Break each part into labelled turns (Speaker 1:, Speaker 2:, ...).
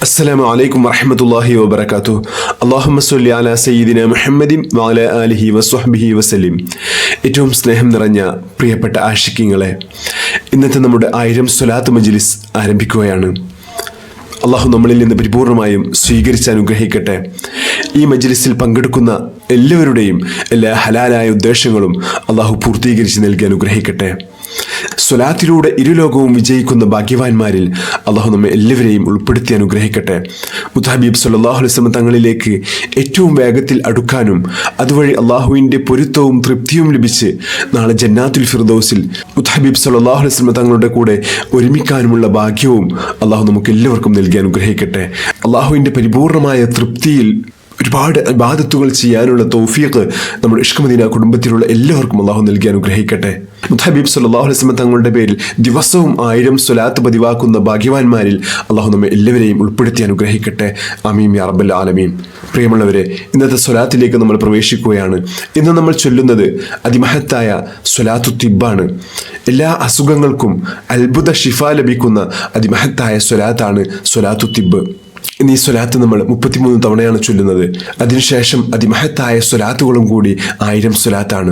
Speaker 1: അസ്സലാമു അലൈക്കും വറഹ്മത്തുള്ളാഹി വബറകാതുഹു. അല്ലാഹുമ്മ സ്വല്ലി അലാ സയ്യിദിനാ മുഹമ്മദിൻ വഅലാ ആലിഹി വസ്വഹ്ബിഹി വസല്ലിം. ഏറ്റവും സ്നേഹം നിറഞ്ഞ പ്രിയപ്പെട്ട ആശിഖീങ്ങളെ, ഇന്നത്തെ നമ്മുടെ 1000 സ്വലാത്ത് മജ്ലിസ് ആരംഭിക്കുകയാണ്. അള്ളാഹു നമ്മളിൽ നിന്ന് പരിപൂർണമായും സ്വീകരിച്ച് അനുഗ്രഹിക്കട്ടെ. ഈ മജ്ലിസിൽ പങ്കെടുക്കുന്ന എല്ലാവരുടെയും എല്ലാ ഹലാലായ ഉദ്ദേശങ്ങളും അള്ളാഹു പൂർത്തീകരിച്ച് നൽകി അനുഗ്രഹിക്കട്ടെ. സ്വലാത്തിലൂടെ ഇരുലോകവും വിജയിക്കുന്ന ഭാഗ്യവാന്മാരിൽ അള്ളാഹു നമ്മെ എല്ലാവരെയും ഉൾപ്പെടുത്തി അനുഗ്രഹിക്കട്ടെ. മുത്തഹബീബ് സല്ലല്ലാഹു അലൈഹി വസല്ലം തങ്ങളിലേക്ക് ഏറ്റവും വേഗത്തിൽ അടുക്കാനും അതുവഴി അള്ളാഹുവിൻ്റെ പൊരുത്തവും തൃപ്തിയും ലഭിച്ച് നാളെ ജന്നാത്തുൽ ഫിർദൗസിൽ മുത്തഹബീബ് സല്ലല്ലാഹു അലൈഹി വസല്ലം തങ്ങളുടെ കൂടെ ഒരുമിക്കാനുമുള്ള ഭാഗ്യവും അള്ളാഹു നമുക്ക് എല്ലാവർക്കും നൽകി അനുഗ്രഹിക്കട്ടെ. അള്ളാഹുവിൻ്റെ പരിപൂർണമായ തൃപ്തിയിൽ ഒരുപാട് ഇബാദത്തുകൾ ചെയ്യാനുള്ള തൗഫീഖ് നമ്മുടെ ഇഷ്ക് മദീന കുടുംബത്തിലുള്ള എല്ലാവർക്കും അള്ളാഹു നൽകി അനുഗ്രഹിക്കട്ടെ. മുത്തഹബീബ് സല്ലല്ലാഹു അലൈഹി വസല്ലം തങ്ങളുടെ പേരിൽ ദിവസവും 1000 സ്വലാത്ത് പതിവാക്കുന്ന ഭാഗ്യവാന്മാരിൽ അള്ളാഹു നമ്മെ എല്ലാവരെയും ഉൾപ്പെടുത്തി അനുഗ്രഹിക്കട്ടെ. ആമീൻ യാ റബ്ബൽ ആലമീൻ. പ്രിയമുള്ളവരെ, ഇന്നത്തെ സ്വലാത്തിലേക്ക് നമ്മൾ പ്രവേശിക്കുകയാണ്. ഇന്ന് നമ്മൾ ചൊല്ലുന്നത് അതിമഹത്തായ സ്വലാത്തു തിബ്ബാണ്. എല്ലാ അസുഖങ്ങൾക്കും അത്ഭുത ഷിഫ ലഭിക്കുന്ന അതിമഹത്തായ സ്വലാത്താണ് സ്വലാത്തു തിബ്ബ്. ഈ സ്വലാത്ത് നമ്മൾ 33 തവണയാണ് ചൊല്ലുന്നത്. അതിനുശേഷം അതിമഹത്തായ സ്വലാത്തുകളും കൂടി 1000 സ്വലാത്താണ്.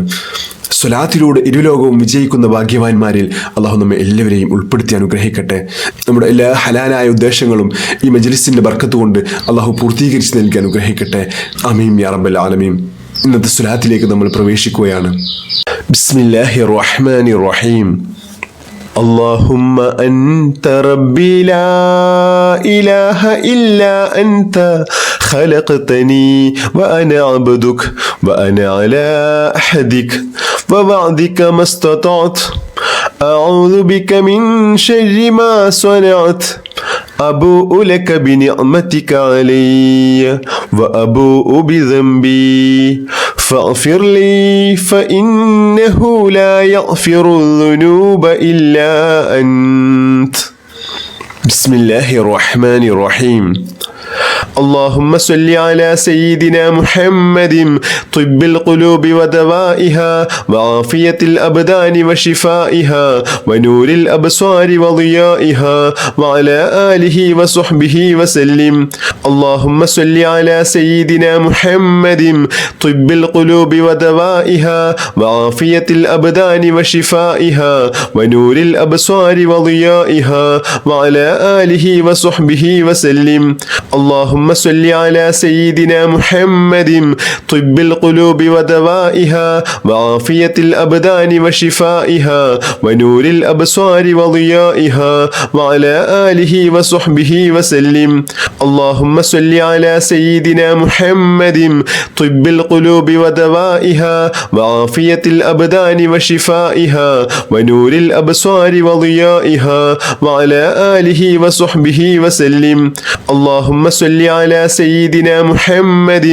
Speaker 1: സ്വലാത്തിലൂടെ ഇരുലോകവും വിജയിക്കുന്ന ഭാഗ്യവാന്മാരിൽ അള്ളാഹു നമ്മെ എല്ലാവരെയും ഉൾപ്പെടുത്തി അനുഗ്രഹിക്കട്ടെ. നമ്മുടെ എല്ലാ ഹലാലായ ഉദ്ദേശങ്ങളും ഈ മജ്ലിസിന്റെ ബർക്കത്ത് കൊണ്ട് അള്ളാഹു പൂർത്തീകരിച്ച് നൽകി അനുഗ്രഹിക്കട്ടെ. ആമീൻ യാ റബ്ബൽ ആലമീൻ. ഇന്നത്തെ സ്വലാത്തിലേക്ക് നമ്മൾ പ്രവേശിക്കുകയാണ്. ബിസ്മില്ലാഹിർ റഹ്മാനിർ റഹീം. اللهم أنت ربي لا إله إلا أنت خلقتني وأنا عبدك وأنا على عهدك ووعدك ما استطعت أعوذ بك من شر ما صنعت أبوء لك بنعمتك علي وأبوء بذنبي فاغفر لي فإنه لا يغفر الذنوب إلا أنت. بسم الله الرحمن الرحيم. اللهم صل على سيدنا محمد طب القلوب ودوائها وعافية الأبدان وشفائها ونور الأبصار وضيائها وعلى آله وصحبه وسلم. اللهم صل على سيدنا محمد طب القلوب ودوائها وعافية الأبدان وشفائها ونور الأبصار وضيائها وعلى آله وصحبه وسلم. اللهم صل على سيدنا محمد طب القلوب ودوائها وعافية الأبدان وشفائها ونور الأبصار وضيائها وعلى آله وصحبه وسلم. اللهم صل على سيدنا محمد طب القلوب ودوائها وعافية الأبدان وشفائها ونور الأبصار وضيائها وعلى آله وصحبه وسلم. اللهم صل على سيدنا محمد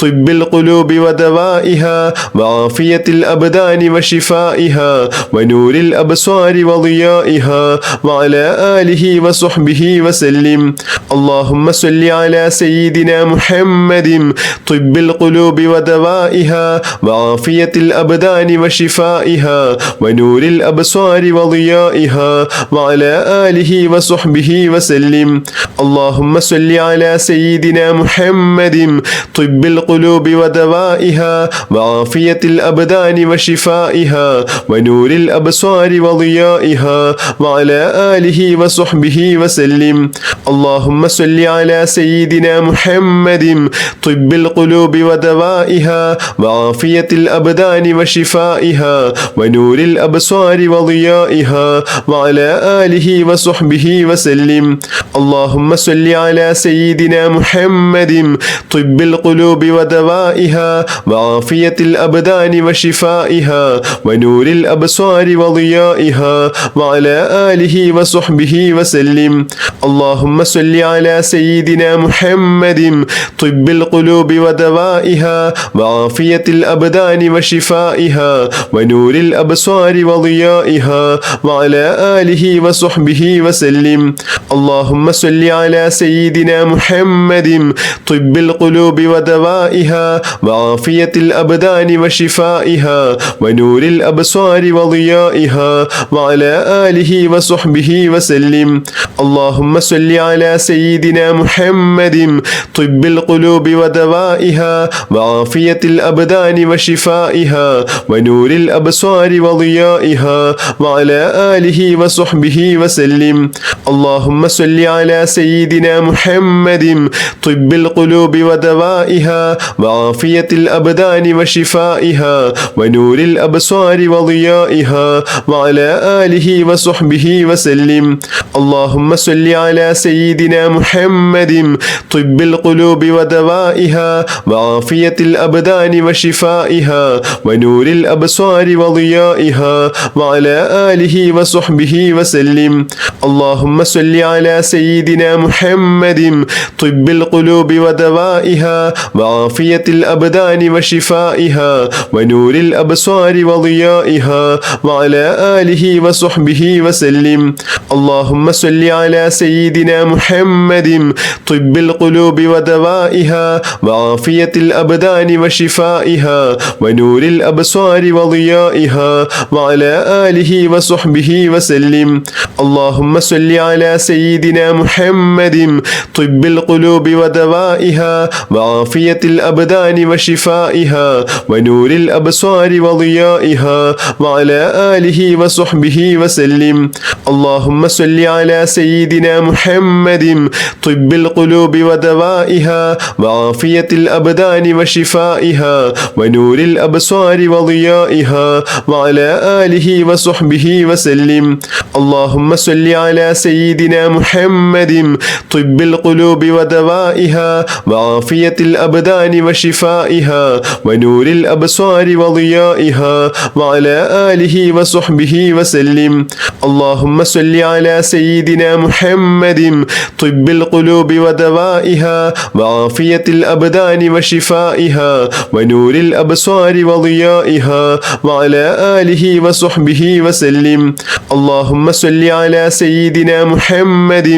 Speaker 1: طب القلوب ودوائها وعافية الأبدان وشفائها ونور الأبصار وضيائها وعلى آله وصحبه وسلم. اللهم صل على سيدنا محمد طب القلوب ودوائها وعافية الأبدان وشفائها ونور الأبصار وضيائها وعلى آله وصحبه وسلم. اللهم صل على سيدنا محمد طب القلوب ودوائها وعافية الأبدان وشفائها ونور الأبصار وضيائها وعلى آله وصحبه وسلم. اللهم صل على سيدنا محمد طب القلوب ودوائها وعافية الأبدان وشفائها ونور الأبصار وضيائها وعلى آله وصحبه وسلم. اللهم صل على سيدنا محمد طب القلوب ودوائها وعافية الأبدان وشفائها ونور الأبصار وضيائها وعلى آله وصحبه وسلم. اللهم صل على سيدنا محمد طب القلوب ودوائها وعافية الأبدان وشفائها ونور الأبصار وضيائها وعلى آله وصحبه وسلم. اللهم صل على سيدنا محمد طب القلوب ودوائها وعافية الأبدان وشفائها ونور الأبصار وضيائها وعلى آله وصحبه وسلم. اللهم صل على سيدنا محمد طب القلوب ودوائها وعافية الأبدان وشفائها ونور الأبصار وضيائها وعلى آله وصحبه وسلم. اللهم صل على سيدنا محمد طب القلوب ودوائها وعافية الأبدان وشفائها ونور الأبصار وضيائها وعلى آله وصحبه وسلم. اللهم صل على سيدنا محمد طب القلوب ودوائها وعافية الأبدان وشفائها ونور الأبصار وضيائها وعلى آله وصحبه وسلم. اللهم صل على سيدنا محمد طب القلوب ودوائها وعافية الأبدان وشفائها ونور الأبصار وضيائها وعلى آله وصحبه وسلم. اللهم صل على سيدنا محمد طب القلوب ودوائها وعافية الأبدان وشفائها ونور الأبصار وضيائها وعلى آله وصحبه وسلم. اللهم صل على سيدنا محمد طب القلوب ودوائها وعافية الأبدان وشفائها ونور الأبصار وضيائها وعلى آله وصحبه وسلم. اللهم صل على سيدنا محمد طب القلوب ودوائها وعافية الأبدان وشفائها ونور الأبصار وضيائها وعلى آله وصحبه وسلم. اللهم صل على سيدنا محمد طب القلوب ودوائها وعافية الأبدان وشفائها ونور الأبصار وضيائها وعلى آله وصحبه وسلم. اللهم صل على سيدنا محمد طب القلوب ودوائها وعافية الأبدان وشفائها ونور الأبصار وضيائها وعلى آله وصحبه وسلم. اللهم صل على سيدنا محمد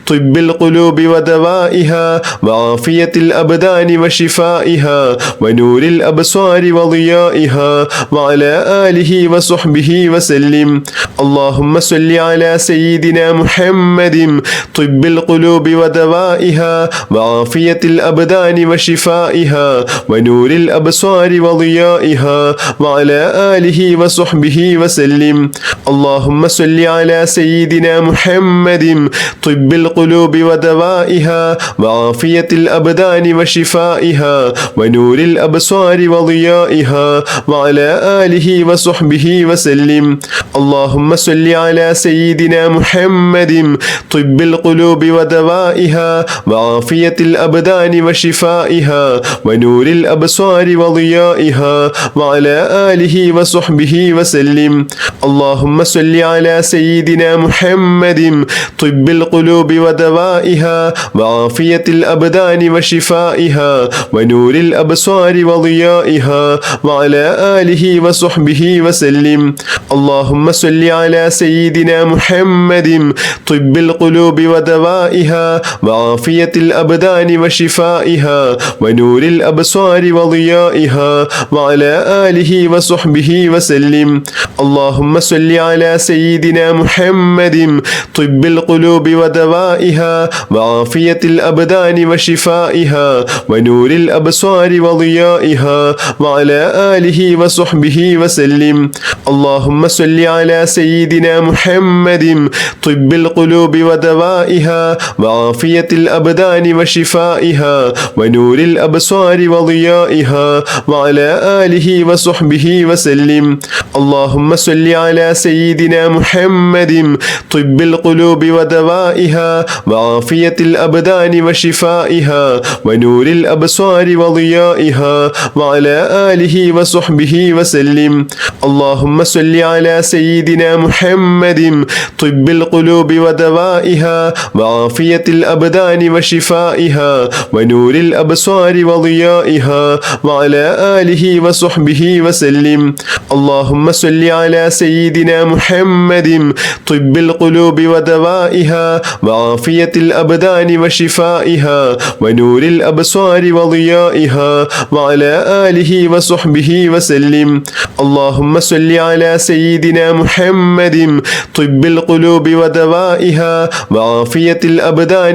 Speaker 1: طب القلوب ودوائها وعافية الأبدان وشفائها ونور الأبصار وضيائها وعلى آله وصحبه وسلم. اللهم صل على سيدنا محمد طب القلوب ودوائها وعافية الأبدان وشفائها ونور الأبصار وضيائها وعلى آله وصحبه وسلم. اللهم صل على سيدنا محمد طب القلوب ودوائها وعافية الأبدان وشفائها ونور الأبصار وضيائها وعلى آله وصحبه وسلم. اللهم صل على سيدنا محمد طب القلوب ودوائها وعافية الأبدان وشفائها ونور الأبصار وضيائها وعلى آله وصحبه وسلم. اللهم صل على سيدنا محمد طب القلوب ودوائها وعافية الأبدان وشفائها ونور الأبصار وضيائها وعلى آله وصحبه وسلم. اللهم صل على سيدنا محمد طب القلوب ودوائها وعافية الأبدان وشفائها ونور الأبصار وضيائها وعلى آله وصحبه وسلم. اللهم صل على سيدنا محمد طب القلوب ودوائها وعافية الأبدان وشفائها ونور الأبصار وضيائها وعلى آله وصحبه وسلم. اللهم صل على سيدنا محمد طب القلوب ودوائها وعافية الأبدان وشفائها ونور الأبصار وضيائها وعلى آله وصحبه وسلم. اللهم صل على سيدنا محمد طب القلوب ودوائها وعافية الأبدان وشفائها ونور الأبصار وضيائها وعلى آله وصحبه وسلم. اللهم صل على سيدنا محمد طب القلوب ودوائها وعافية الأبدان وشفائها ونور الأبصار وضيائها وعلى آله وصحبه وسلم. اللهم صل على سيدنا محمد طب القلوب ودوائها وعافية الأبدان وشفائها ونور الأبصار وضيائها وعلى آله وصحبه وسلم. اللهم صل على سيدنا محمد طب القلوب ودوائها وعافية الأبدان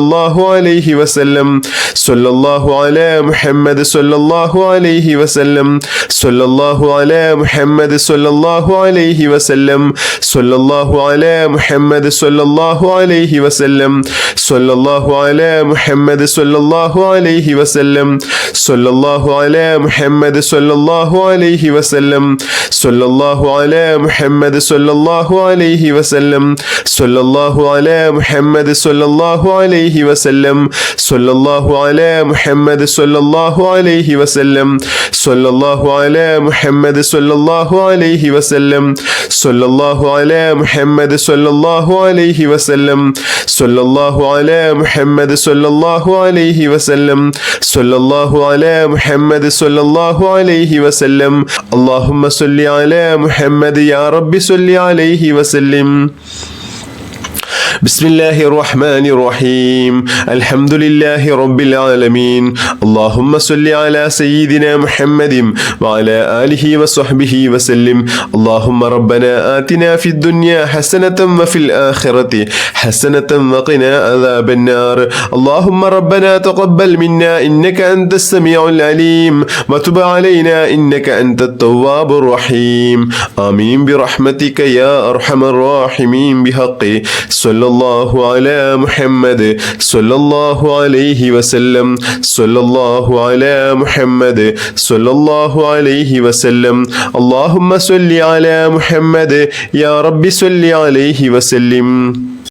Speaker 1: الله عليه وسلم صلى الله على محمد صلى الله عليه وسلم صلى الله على محمد صلى الله عليه وسلم صلى الله على محمد صلى الله عليه وسلم صلى الله على محمد صلى الله عليه وسلم صلى الله على محمد صلى الله عليه وسلم صلى الله على محمد صلى الله عليه وسلم صلى الله على محمد صلى الله عليه وسلم صلى الله على محمد صلى الله عليه وسلم صلى الله على محمد صلى الله عليه وسلم صلى الله على محمد صلى الله عليه وسلم صلى الله على محمد صلى الله عليه وسلم صلى الله على محمد صلى الله عليه وسلم اللهم صل على محمد يا رب صل عليه وسلم بسم الله الرحمن الرحيم الحمد لله رب العالمين اللهم صل على سيدنا محمد وعلى آله وصحبه وسلم اللهم ربنا آتنا في الدنيا حسنة وفي الآخرة حسنة وقنا عذاب النار اللهم ربنا تقبل منا إنك أنت السميع العليم وتب علينا إنك أنت التواب الرحيم آمين برحمتك يا أرحم الراحمين بحق صلى الله على محمد صلى الله عليه وسلم صلى الله على محمد صلى الله عليه وسلم اللهم صل على محمد يا رب صل عليه وسلم